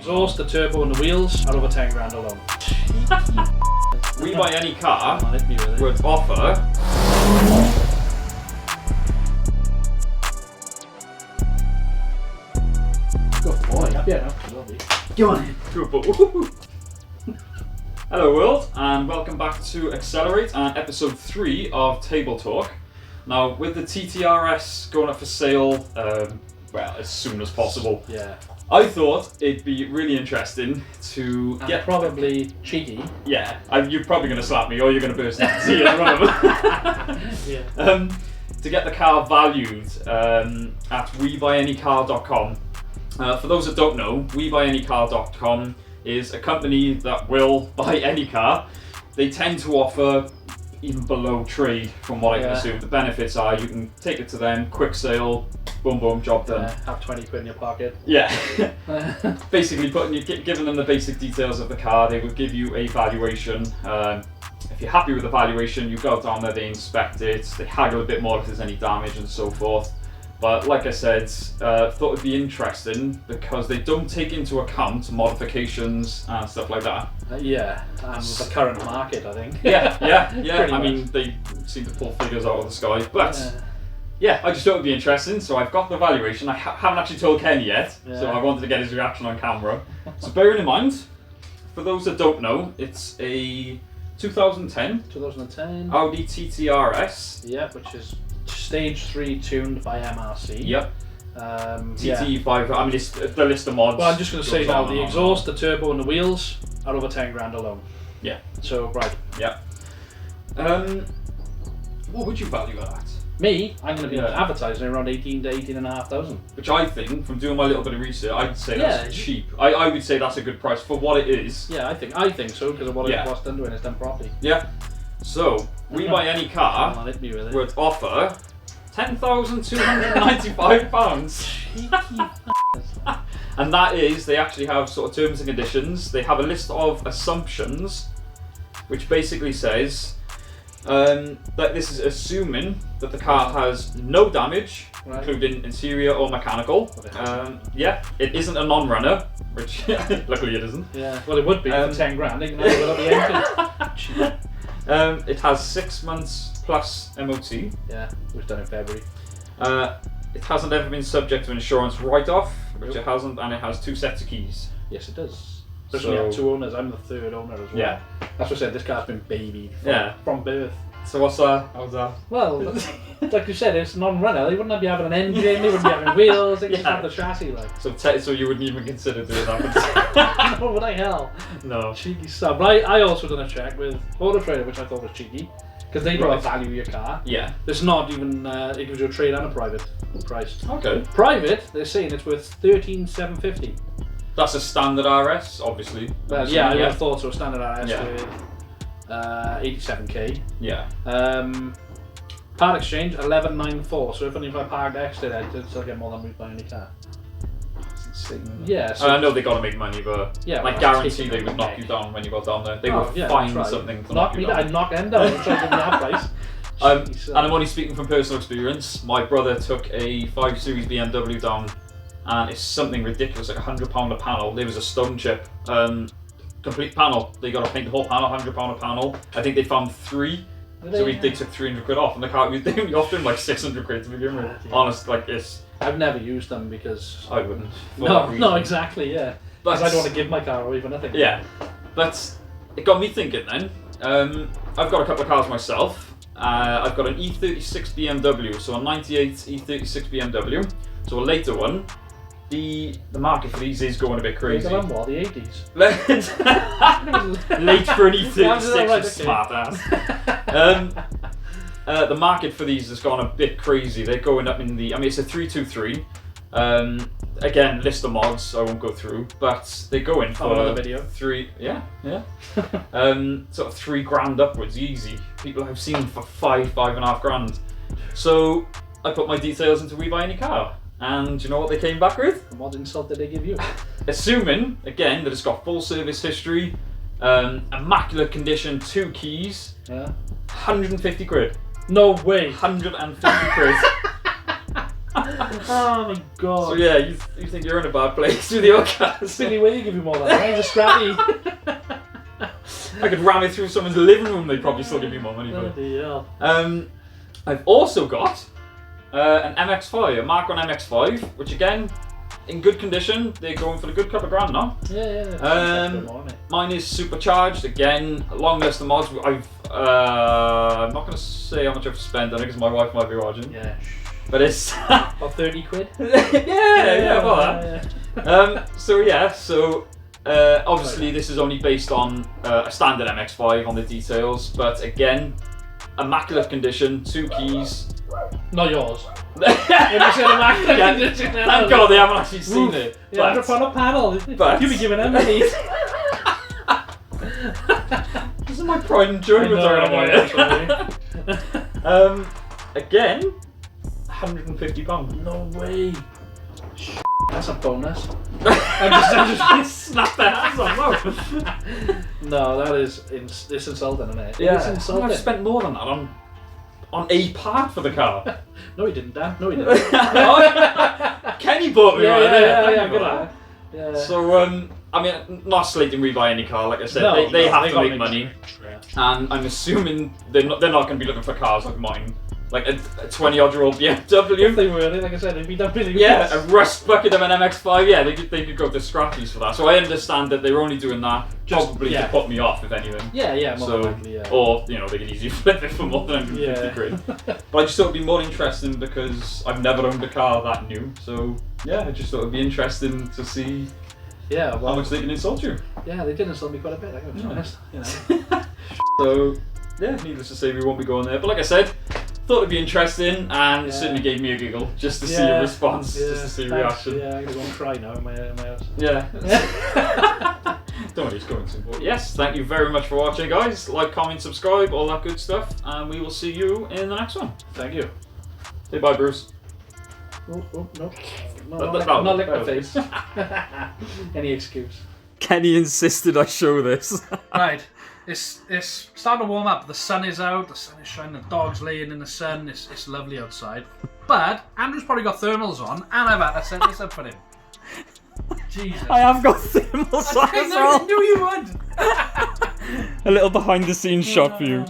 exhaust, the turbo and the wheels are over 10 grand alone. WeBuyAnyCar would offer Good boy. Yeah, no. Go on in. Good boy. Hello world, and welcome back to Accelerate and episode 3 of Table Talk. Now, with the TT RS going up for sale, well, as soon as possible. Yeah. I thought it'd be really interesting to get probably cheeky. Yeah, you're probably going to slap me, or you're going to burst into tears, one of them. Yeah. To get the car valued at WeBuyAnyCar.com. For those that don't know, WeBuyAnyCar.com is a company that will buy any car. They tend to offer even below trade, from what I can assume. The benefits are you can take it to them, quick sale, boom boom, job done. Have 20 quid in your pocket. Yeah. Basically giving them the basic details of the car. They will give you a valuation. If you're happy with the valuation, you go down there, they inspect it, they haggle a bit more if there's any damage and so forth. But like I said, thought it'd be interesting because they don't take into account modifications and stuff like that. Yeah, and the current market, I think. Yeah. I much. mean, they seem to pull figures out of the sky, but yeah, I just thought it'd be interesting. So I've got the valuation. I haven't actually told Ken yet, so I wanted to get his reaction on camera. So bearing in mind, for those that don't know, it's a 2010 Audi TT RS. Yeah, which is Stage 3 tuned by MRC. Yep. TTE500. I mean, it's the list of mods. Well, I'm just going to say now, the exhaust, the turbo, and the wheels are over 10 grand alone. Yeah. So right. Yeah. What would you value it at? Me, I'm going to be advertising around 18 to 18,500. Which I think, from doing my little bit of research, I'd say that's cheap. I would say that's a good price for what it is. Yeah, I think so, because of what it's done doing, it's done properly. Yeah. So, WeBuyAnyCar would offer £10,295. And that is, they actually have sort of terms and conditions. They have a list of assumptions, which basically says that this is assuming that the car has no damage, including interior or mechanical. Yeah, it isn't a non-runner, which luckily it isn't. Yeah, well it would be for 10 grand. They can have it without the engine. It has 6 months plus MOT. Yeah, it was done in February. It hasn't ever been subject to an insurance write-off, which it hasn't, and it has 2 sets of keys. Yes, it does. Especially have 2 owners. I'm the 3rd owner as well. Yeah. That's what I said, this car's been babied from birth. So what's that? How's that? Well, like you said, it's non-runner. They wouldn't be having an engine, they wouldn't be having wheels, they just have the chassis like. So you wouldn't even consider doing that? No, what the hell? No. Cheeky stuff. But I also done a check with Auto Trader, which I thought was cheeky. Because they don't value your car. Yeah. It's not even, it gives you a trade and a private price. Okay. Private, they're saying it's worth $13,750. That's a standard RS, obviously. Well, yeah, I would have thought so. Standard RS with 87k. Yeah. Part exchange 1194. So if I parked extra, I'd still get more than we'd buy any car. That's insane. Yeah. So I know they got to make money, but I guarantee they would knock you down when you got down there. They would find something to knock you down. I'd knock them down and try to give me that price. And I'm only speaking from personal experience. My brother took a 5 Series BMW down, and it's something ridiculous, like £100 a panel. There was a stone chip, complete panel. They got to paint the whole panel, £100 a panel. I think they found 3, so they took 300 quid off, and the car we offered him like 600 quid to begin with. Honest, like it's. I've never used them because I wouldn't. No, exactly, yeah. Because I don't want to give my car away for nothing. Yeah, but it got me thinking. Then I've got a couple of cars myself. I've got an E36 BMW, so a 98 E36 BMW, so a later one. The market for these is going a bit crazy. The 80s. Late for an E36, smart ass. The market for these has gone a bit crazy. They're going up in the, I mean, it's a 323. Again, list of mods I won't go through, but they go in for another video. 3, sort of 3 grand upwards, easy. People I've seen for 5.5 grand. So I put my details into WeBuyAnyCar, and you know what they came back with? What insult did they give you? Assuming again that it's got full service history, immaculate condition, 2 keys, 150 quid. No way. 150 quid. Oh my god. So yeah, you think you're in a bad place with your cars. Billy Way give you more than that. He's a scrappy. I could ram it through someone's living room, they'd probably still give me more money. Bloody hell. I've also got an MX5, a Mk1 MX5, which again, in good condition. They're going for a good couple of grand now. Yeah. Mine is supercharged. Again, long list of mods. I'm not going to say how much I've spent on it because my wife might be watching. Yeah. But it's about 30 quid. yeah, about that. So obviously this is only based on a standard MX5 on the details, but again, immaculate condition, 2 keys. Not yours. When you said immaculate condition, thank God they haven't actually seen it. Yeah, £100 a panel. But You'll be giving them these. This is my pride and joy with again, £150. No way. That's a bonus. I'm just snap that ass off. No, that is it's insulting, isn't it? Yeah, it's insulting. I've spent more than that on a part for the car. No, he didn't, Dan. No, he didn't. Kenny bought me one. Yeah. So I mean, not slating WeBuyAnyCar. Like I said, they have to make money, and I'm assuming they're not going to be looking for cars like mine. Like a 20-odd-year-old BMW. If they were, like I said, it'd be done really. Yeah, a rust bucket of an MX5. Yeah, they could go to scrappies for that. So I understand that they're only doing that probably to put me off, if anything. Yeah, more likely, yeah. Or they could easily flip it for more than 150 quid. But I just thought it'd be more interesting because I've never owned a car that new. So yeah, I just thought it'd be interesting to see. Yeah, how much they can insult you. Yeah, they did insult me quite a bit. I gotta be honest. So yeah, needless to say, we won't be going there. But like I said, thought it'd be interesting, and it certainly gave me a giggle just to see a response, just to see a reaction. Yeah, I'm gonna go and cry now in my house. Yeah. Don't worry, it's going to. But yes, thank you very much for watching, guys. Like, comment, subscribe, all that good stuff, and we will see you in the next one. Thank you. Say bye, Bruce. Oh, no. Not lick my face. Any excuse. Kenny insisted I show this. Right. It's starting to warm up. The sun is out. The sun is shining. The dog's laying in the sun. It's lovely outside. But Andrew's probably got thermals on, and I've had to set this up for him. Jesus. I have got thermals on as well. I knew you would. A little behind the scenes shot for you.